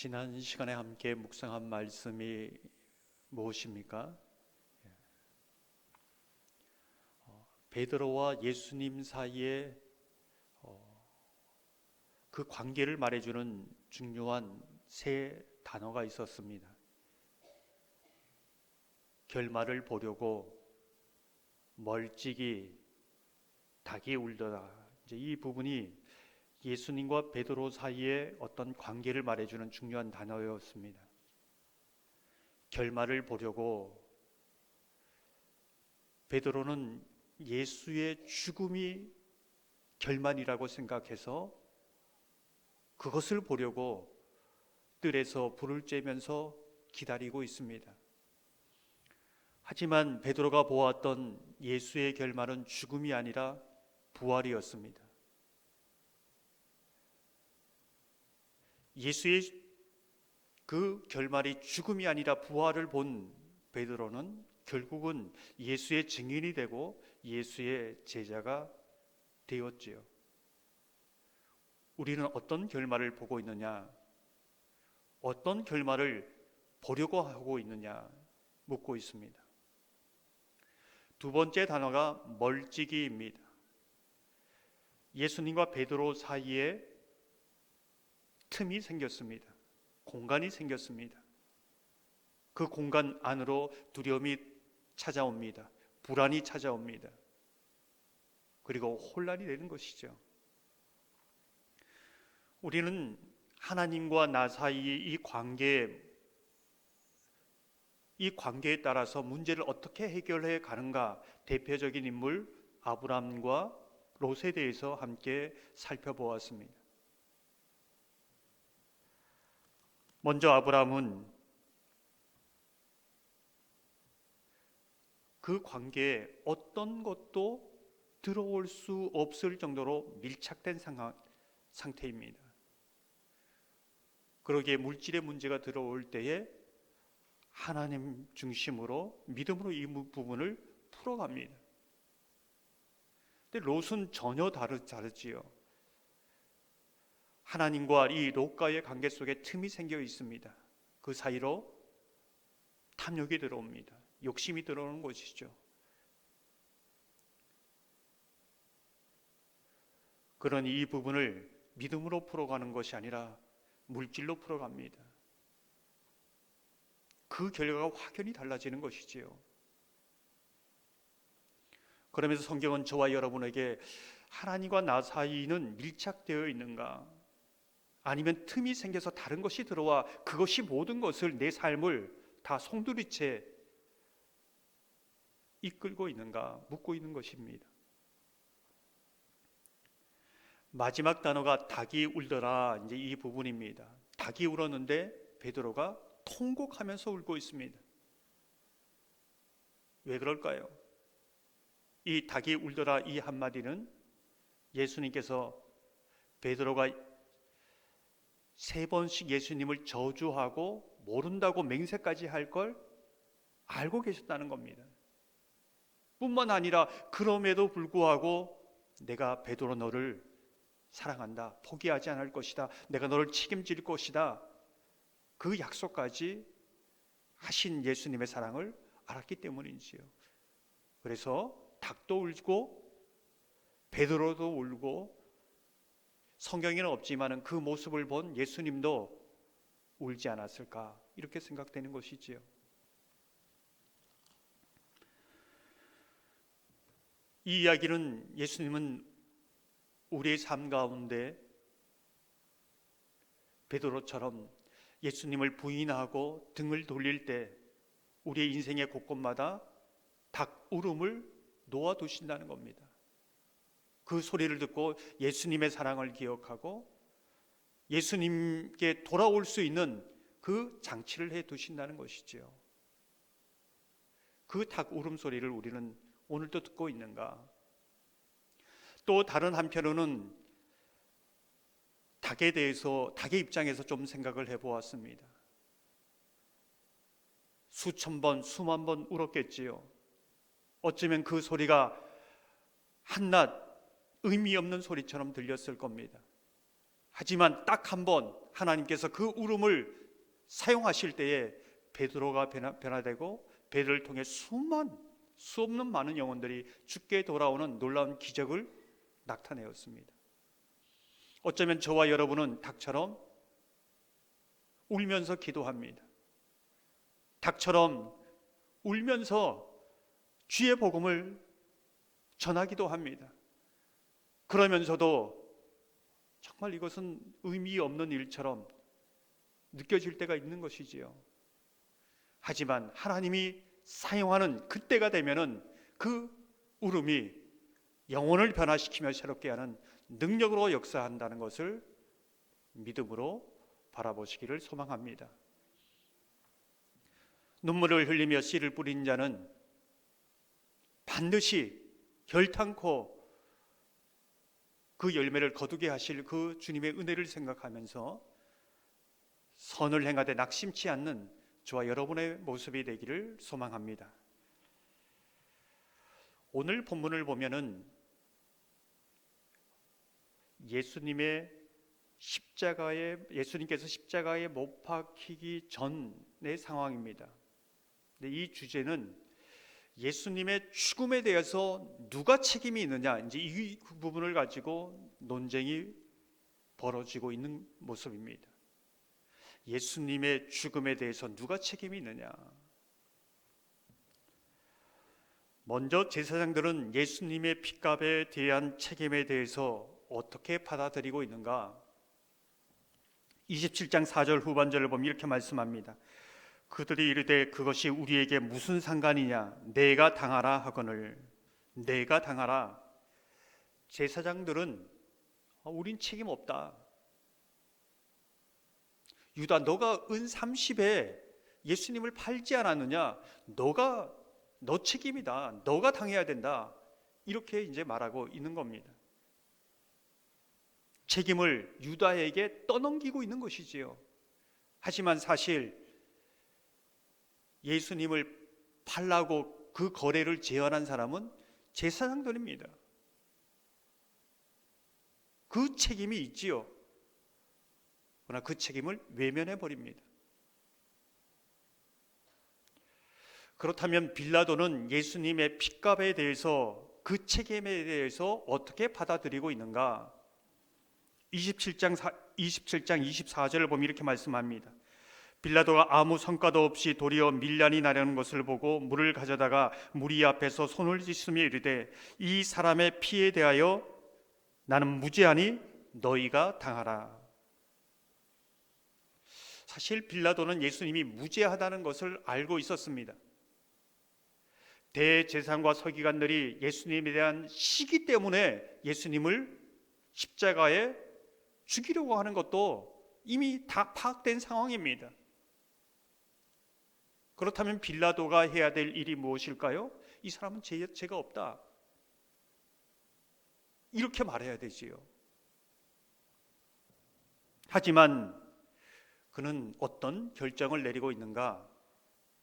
지난 시간에 함께 묵상한 말씀이 무엇입니까? 베드로와 예수님 사이에 그 관계를 말해주는 중요한 세 단어가 있었습니다. 결말을 보려고 멀찍이 닭이 울더라. 이제 이 부분이 예수님과 베드로 사이의 어떤 관계를 말해주는 중요한 단어였습니다. 결말을 보려고 베드로는 예수의 죽음이 결말이라고 생각해서 그것을 보려고 뜰에서 불을 쬐면서 기다리고 있습니다. 하지만 베드로가 보았던 예수의 결말은 죽음이 아니라 부활이었습니다. 예수의 그 결말이 죽음이 아니라 부활을 본 베드로는 결국은 예수의 증인이 되고 예수의 제자가 되었지요. 우리는 어떤 결말을 보고 있느냐? 어떤 결말을 보려고 하고 있느냐? 묻고 있습니다. 두 번째 단어가 멀찍이입니다. 예수님과 베드로 사이에 틈이 생겼습니다. 공간이 생겼습니다. 그 공간 안으로 두려움이 찾아옵니다. 불안이 찾아옵니다. 그리고 혼란이 되는 것이죠. 우리는 하나님과 나 사이의 이 관계에 따라서 문제를 어떻게 해결해 가는가, 대표적인 인물 아브라함과 롯에 대해서 함께 살펴보았습니다. 먼저 아브라함은 그 관계에 어떤 것도 들어올 수 없을 정도로 밀착된 상태입니다. 그러기에 물질의 문제가 들어올 때에 하나님 중심으로 믿음으로 이 부분을 풀어갑니다. 근데 롯은 전혀 다르지요. 하나님과 이 롯과의 관계 속에 틈이 생겨 있습니다. 그 사이로 탐욕이 들어옵니다. 욕심이 들어오는 것이죠. 그러니 이 부분을 믿음으로 풀어가는 것이 아니라 물질로 풀어갑니다. 그 결과가 확연히 달라지는 것이지요. 그러면서 성경은 저와 여러분에게 하나님과 나 사이는 밀착되어 있는가? 아니면 틈이 생겨서 다른 것이 들어와 그것이 모든 것을, 내 삶을 다 송두리째 이끌고 있는가 묻고 있는 것입니다. 마지막 단어가 닭이 울더라. 이제 이 부분입니다. 닭이 울었는데 베드로가 통곡하면서 울고 있습니다. 왜 그럴까요? 이 닭이 울더라 이 한마디는 예수님께서 베드로가 3번씩 예수님을 저주하고 모른다고 맹세까지 할 걸 알고 계셨다는 겁니다. 뿐만 아니라 그럼에도 불구하고 내가 베드로 너를 사랑한다, 포기하지 않을 것이다, 내가 너를 책임질 것이다, 그 약속까지 하신 예수님의 사랑을 알았기 때문이지요. 그래서 닭도 울고 베드로도 울고 성경에는 없지만 그 모습을 본 예수님도 울지 않았을까, 이렇게 생각되는 것이지요. 이 이야기는 예수님은 우리의 삶 가운데 베드로처럼 예수님을 부인하고 등을 돌릴 때 우리의 인생의 곳곳마다 닭 울음을 놓아두신다는 겁니다. 그 소리를 듣고 예수님의 사랑을 기억하고 예수님께 돌아올 수 있는 그 장치를 해 두신다는 것이지요. 그 닭 울음소리를 우리는 오늘도 듣고 있는가? 또 다른 한편으로는 닭의 입장에서 좀 생각을 해보았습니다. 수천 번, 수만 번 울었겠지요. 어쩌면 그 소리가 한낱 의미 없는 소리처럼 들렸을 겁니다. 하지만 딱 한 번 하나님께서 그 울음을 사용하실 때에 베드로가 변화되고 베드로를 통해 수 없는 많은 영혼들이 죽게 돌아오는 놀라운 기적을 나타내었습니다. 어쩌면 저와 여러분은 닭처럼 울면서 기도합니다. 닭처럼 울면서 주의 복음을 전하기도 합니다. 그러면서도 정말 이것은 의미 없는 일처럼 느껴질 때가 있는 것이지요. 하지만 하나님이 사용하는 그때가 되면은 그 울음이 영혼을 변화시키며 새롭게 하는 능력으로 역사한다는 것을 믿음으로 바라보시기를 소망합니다. 눈물을 흘리며 씨를 뿌린 자는 반드시 결탄코 그 열매를 거두게 하실 그 주님의 은혜를 생각하면서 선을 행하되 낙심치 않는 저와 여러분의 모습이 되기를 소망합니다. 오늘 본문을 보면은 예수님께서 십자가에 못 박히기 전의 상황입니다. 근데 이 주제는 예수님의 죽음에 대해서 누가 책임이 있느냐, 이제 이 부분을 가지고 논쟁이 벌어지고 있는 모습입니다. 예수님의 죽음에 대해서 누가 책임이 있느냐? 먼저 제사장들은 예수님의 핏값에 대한 책임에 대해서 어떻게 받아들이고 있는가? 27장 4절 후반절을 보면 이렇게 말씀합니다. 그들이 이르되 그것이 우리에게 무슨 상관이냐? 내가 당하라 하거늘. 내가 당하라. 제사장들은 우린 책임 없다. 유다, 너가 은 30에 예수님을 팔지 않았느냐? 너 책임이다. 너가 당해야 된다. 이렇게 이제 말하고 있는 겁니다. 책임을 유다에게 떠넘기고 있는 것이지요. 하지만 사실 예수님을 팔라고 그 거래를 제안한 사람은 제사장들입니다. 그 책임이 있지요. 그러나 그 책임을 외면해 버립니다. 그렇다면 빌라도는 예수님의 핏값에 대해서 그 책임에 대해서 어떻게 받아들이고 있는가? 27장 24절을 보면 이렇게 말씀합니다. 빌라도가 아무 성과도 없이 도리어 밀란이 나려는 것을 보고 물을 가져다가 무리 앞에서 손을 씻으며 이르되 이 사람의 피에 대하여 나는 무죄하니 너희가 당하라. 사실 빌라도는 예수님이 무죄하다는 것을 알고 있었습니다. 대제사장과 서기관들이 예수님에 대한 시기 때문에 예수님을 십자가에 죽이려고 하는 것도 이미 다 파악된 상황입니다. 그렇다면 빌라도가 해야 될 일이 무엇일까요? 이 사람은 죄가 없다. 이렇게 말해야 되지요. 하지만 그는 어떤 결정을 내리고 있는가?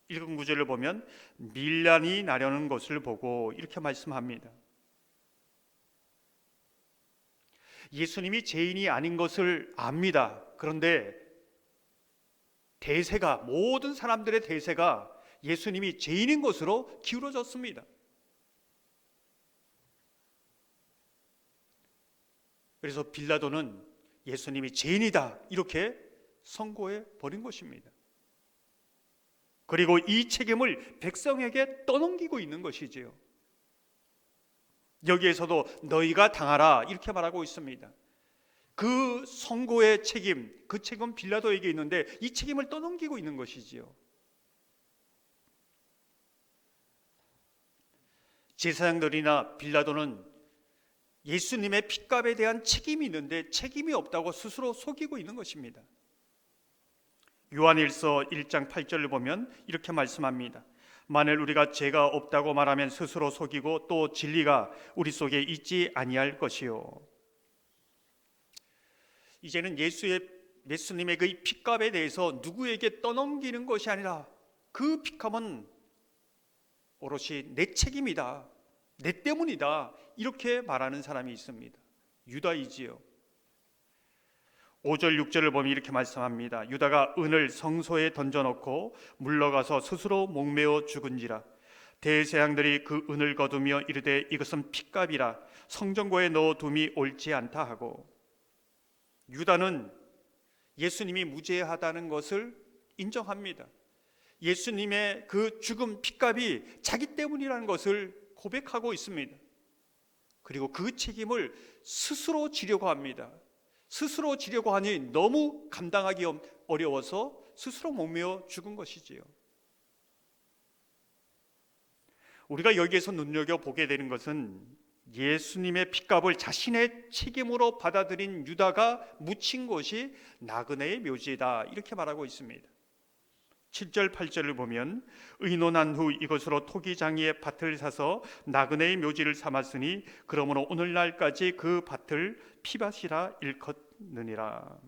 읽은 구절을 보면 밀란이 나려는 것을 보고 이렇게 말씀합니다. 예수님이 죄인이 아닌 것을 압니다. 그런데 모든 사람들의 대세가 예수님이 죄인인 것으로 기울어졌습니다. 그래서 빌라도는 예수님이 죄인이다 이렇게 선고해 버린 것입니다. 그리고 이 책임을 백성에게 떠넘기고 있는 것이지요. 여기에서도 너희가 당하라 이렇게 말하고 있습니다. 그 선고의 책임, 그 책임은 빌라도에게 있는데 이 책임을 떠넘기고 있는 것이지요. 제사장들이나 빌라도는 예수님의 핏값에 대한 책임이 있는데 책임이 없다고 스스로 속이고 있는 것입니다. 요한일서 1장 8절을 보면 이렇게 말씀합니다. 만일 우리가 죄가 없다고 말하면 스스로 속이고 또 진리가 우리 속에 있지 아니할 것이요. 이제는 예수님의 그 핏값에 대해서 누구에게 떠넘기는 것이 아니라 그 핏값은 오롯이 내 책임이다. 내 때문이다. 이렇게 말하는 사람이 있습니다. 유다이지요. 5절 6절을 보면 이렇게 말씀합니다. 유다가 은을 성소에 던져놓고 물러가서 스스로 목매어 죽은지라. 대제사장들이 그 은을 거두며 이르되 이것은 핏값이라 성전고에 넣어둠이 옳지 않다 하고, 유다는 예수님이 무죄하다는 것을 인정합니다. 예수님의 그 죽음 핏값이 자기 때문이라는 것을 고백하고 있습니다. 그리고 그 책임을 스스로 지려고 합니다. 스스로 지려고 하니 너무 감당하기 어려워서 스스로 목매어 죽은 것이지요. 우리가 여기에서 눈여겨보게 되는 것은 예수님의 핏값을 자신의 책임으로 받아들인 유다가 묻힌 것이 나그네의 묘지다, 이렇게 말하고 있습니다. 7절 8절을 보면 의논한 후 이것으로 토기장이의 밭을 사서 나그네의 묘지를 삼았으니 그러므로 오늘날까지 그 밭을 피밭이라 일컫느니라.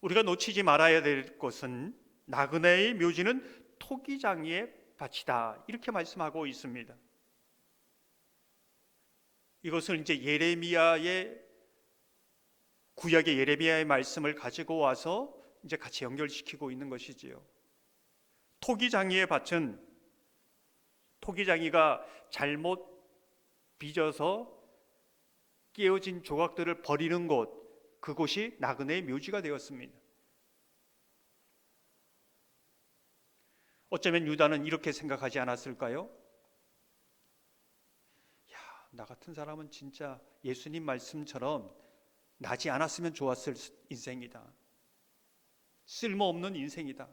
우리가 놓치지 말아야 될 것은 나그네의 묘지는 토기장이의 밭이다, 이렇게 말씀하고 있습니다. 이것을 이제 구약의 예레미야의 말씀을 가지고 와서 이제 같이 연결시키고 있는 것이지요. 토기장이의 밭은 토기장이가 잘못 빚어서 깨어진 조각들을 버리는 곳, 그곳이 나그네의 묘지가 되었습니다. 어쩌면 유다는 이렇게 생각하지 않았을까요? 나 같은 사람은 진짜 예수님 말씀처럼 나지 않았으면 좋았을 인생이다. 쓸모없는 인생이다.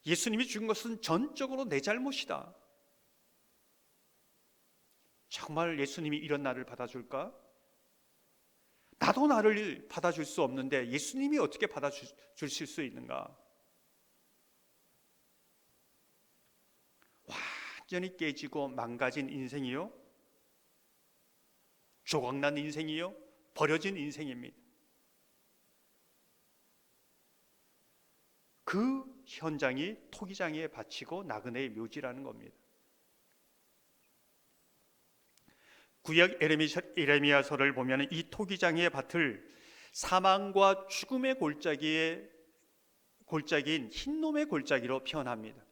예수님이 죽은 것은 전적으로 내 잘못이다. 정말 예수님이 이런 나를 받아줄까? 나도 나를 받아줄 수 없는데 예수님이 어떻게 받아주실 수 있는가? 완전히 깨지고 망가진 인생이요, 조각난 인생이요, 버려진 인생입니다. 그 현장이 토기장에 바치고 나그네의 묘지라는 겁니다. 구약 에레미야서를 보면 이 토기장의 밭을 사망과 죽음의 골짜기인 흰놈의 골짜기로 표현합니다.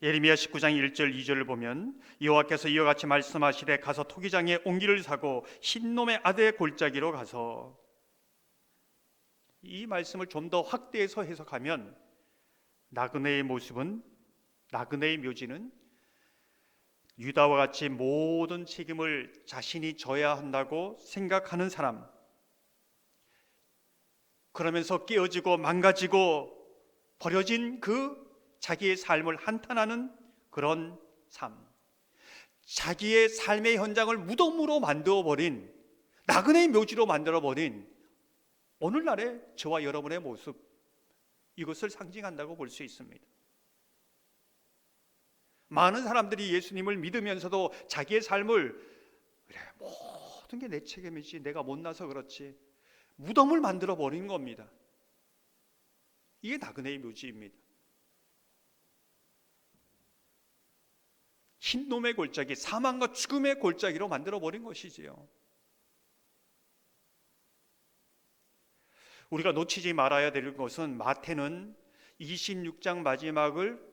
예레미야 19장 1절 2절을 보면 여호와께서 이와 같이 말씀하시되 가서 토기장에 옹기를 사고 흰놈의 아대의 골짜기로 가서, 이 말씀을 좀 더 확대해서 해석하면 나그네의 묘지는 유다와 같이 모든 책임을 자신이 져야 한다고 생각하는 사람, 그러면서 깨어지고 망가지고 버려진 그 자기의 삶을 한탄하는 그런 삶, 자기의 삶의 현장을 무덤으로 만들어버린, 나그네의 묘지로 만들어버린 오늘날의 저와 여러분의 모습, 이것을 상징한다고 볼 수 있습니다. 많은 사람들이 예수님을 믿으면서도 자기의 삶을 그래, 모든 게 내 책임이지, 내가 못나서 그렇지, 무덤을 만들어 버리는 겁니다. 이게 나그네의 묘지입니다. 흰놈의 골짜기, 사망과 죽음의 골짜기로 만들어 버린 것이지요. 우리가 놓치지 말아야 될 것은 마태는 26장 마지막을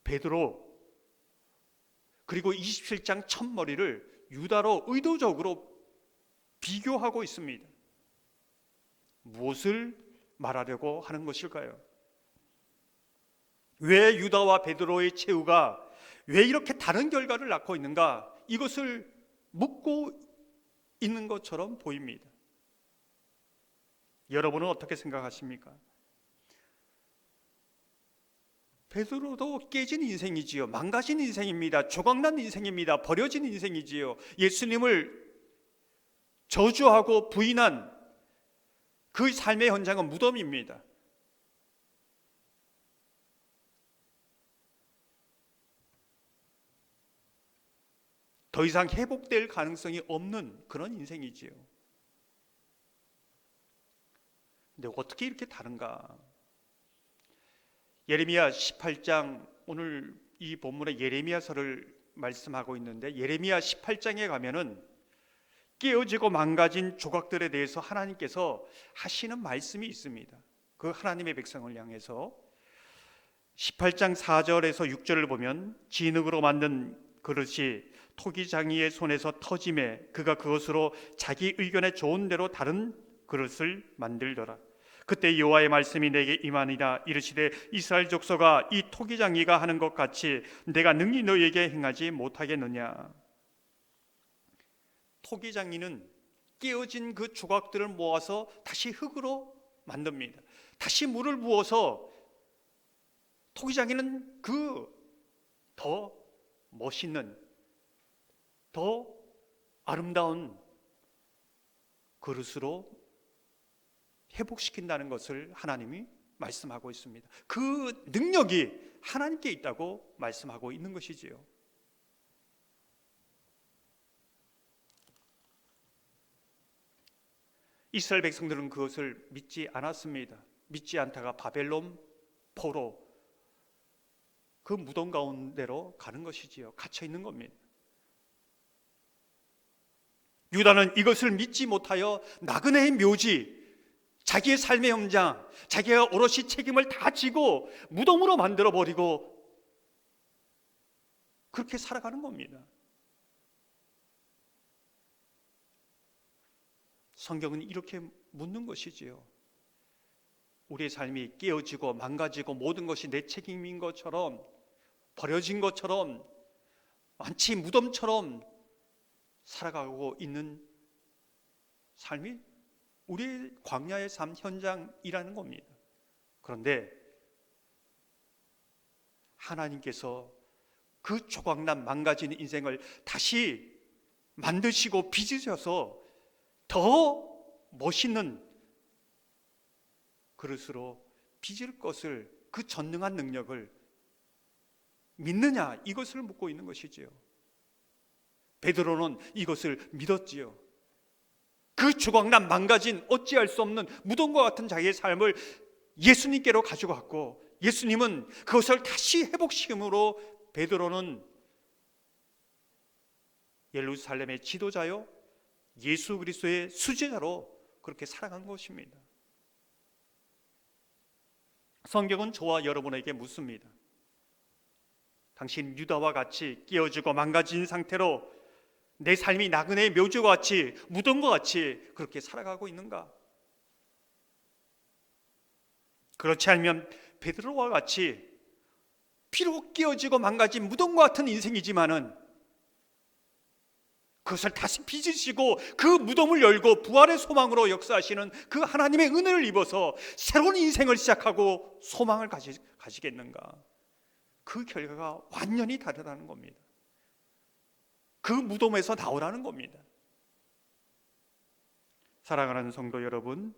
베드로, 그리고 27장 첫머리를 유다로 의도적으로 비교하고 있습니다. 무엇을 말하려고 하는 것일까요? 왜 유다와 베드로의 최후가 왜 이렇게 다른 결과를 낳고 있는가? 이것을 묻고 있는 것처럼 보입니다. 여러분은 어떻게 생각하십니까? 베드로도 깨진 인생이지요. 망가진 인생입니다. 조각난 인생입니다. 버려진 인생이지요. 예수님을 저주하고 부인한 그 삶의 현장은 무덤입니다. 더 이상 회복될 가능성이 없는 그런 인생이지요. 근데 어떻게 이렇게 다른가? 예레미야 18장, 오늘 이 본문에 예레미야서를 말씀하고 있는데 예레미야 18장에 가면은 깨어지고 망가진 조각들에 대해서 하나님께서 하시는 말씀이 있습니다. 그 하나님의 백성을 향해서 18장 4절에서 6절을 보면 진흙으로 만든 그릇이 토기장이의 손에서 터짐에 그가 그것으로 자기 의견에 좋은 대로 다른 그릇을 만들더라. 그때 여호와의 말씀이 내게 임하니라. 이르시되 이스라엘 족속아, 이 토기장이가 하는 것 같이 내가 능히 너희에게 행하지 못하겠느냐. 토기장이는 깨어진 그 조각들을 모아서 다시 흙으로 만듭니다. 다시 물을 부어서 토기장이는 그 더 멋있는, 더 아름다운 그릇으로 회복시킨다는 것을 하나님이 말씀하고 있습니다. 그 능력이 하나님께 있다고 말씀하고 있는 것이지요. 이스라엘 백성들은 그것을 믿지 않았습니다. 믿지 않다가 바벨론 포로 그 무덤 가운데로 가는 것이지요. 갇혀 있는 겁니다. 유다는 이것을 믿지 못하여 나그네의 묘지, 자기의 삶의 현장, 자기가 오롯이 책임을 다 지고 무덤으로 만들어버리고 그렇게 살아가는 겁니다. 성경은 이렇게 묻는 것이지요. 우리의 삶이 깨어지고 망가지고 모든 것이 내 책임인 것처럼, 버려진 것처럼, 마치 무덤처럼 살아가고 있는 삶이 우리의 광야의 삶 현장이라는 겁니다. 그런데 하나님께서 그 조각난 망가진 인생을 다시 만드시고 빚으셔서 더 멋있는 그릇으로 빚을 것을, 그 전능한 능력을 믿느냐, 이것을 묻고 있는 것이지요. 베드로는 이것을 믿었지요. 그 조각난 망가진 어찌할 수 없는 무덤과 같은 자기의 삶을 예수님께로 가지고 갔고, 예수님은 그것을 다시 회복시킴으로 베드로는 예루살렘의 지도자요 예수 그리스도의 수제자로 그렇게 살아간 것입니다. 성경은 저와 여러분에게 묻습니다. 당신 유다와 같이 깨어지고 망가진 상태로 내 삶이 나그네의 묘지와 같이, 무덤과 같이 그렇게 살아가고 있는가? 그렇지 않으면 베드로와 같이 비록 깨어지고 망가진 무덤과 같은 인생이지만은 그것을 다시 빚으시고 그 무덤을 열고 부활의 소망으로 역사하시는 그 하나님의 은혜를 입어서 새로운 인생을 시작하고 소망을 가지겠는가? 그 결과가 완전히 다르다는 겁니다. 그 무덤에서 나오라는 겁니다. 사랑하는 성도 여러분,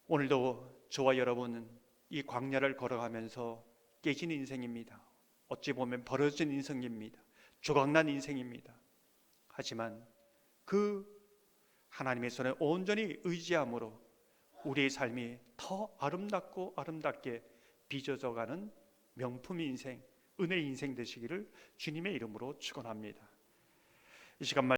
오늘도 저와 여러분은 이 광야를 걸어가면서 깨진 인생입니다. 어찌 보면 버려진 인생입니다. 조각난 인생입니다. 하지만 그 하나님의 손에 온전히 의지함으로 우리의 삶이 더 아름답고 아름답게 빚어져가는 명품 인생, 은혜 인생 되시기를 주님의 이름으로 축원합니다. 이 시간